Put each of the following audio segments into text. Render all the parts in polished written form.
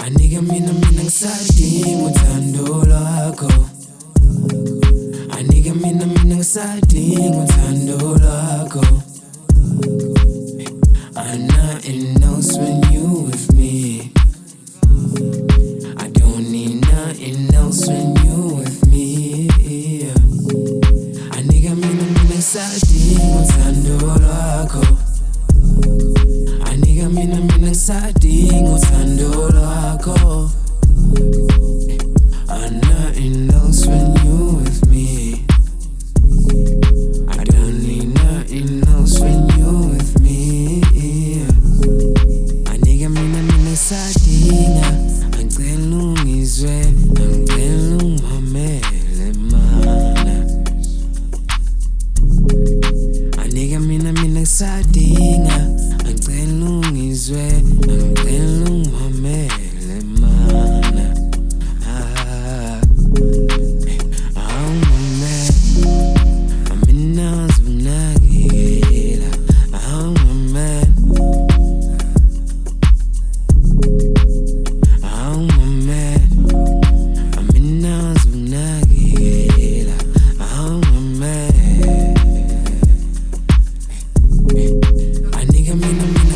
Anika mina ngisadinga uthando lwakho. Anika mina ngisadinga uthando lwakho. Nothing else when you with me. I don't need nothing else when you with me. Anika mina ngisadinga uthando lwakho. Anika mina ngisadinga uthando lwakho. Nothing else when you with me. I don't need nothing else when you with me. Anika mina ngisadinga, angicela ungizwe, angicela ungimamele mana. Anika mina ngisadinga, angicela ungizwe, angicela ungimamele mana.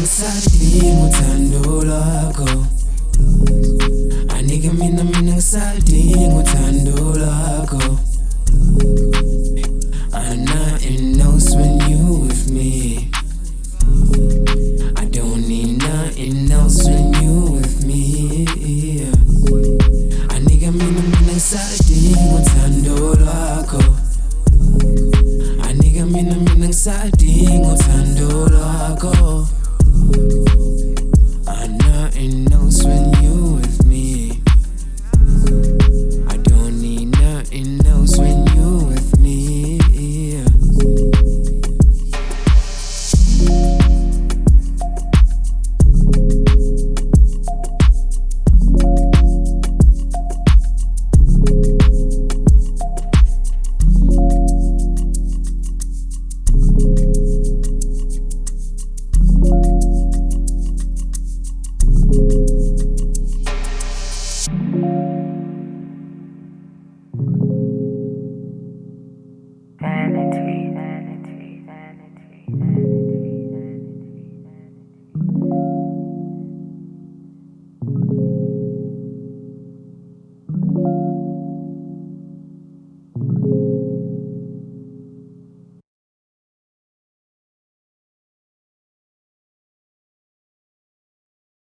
Ngisadinga uthando lwakho. Anika mina ngisadinga uthando lwakho. Nothing else when you with me. I don't need nothing else when you with me. Anika mina ngisadinga uthando lwakho. Anika mina ngisadinga uthando lwakho.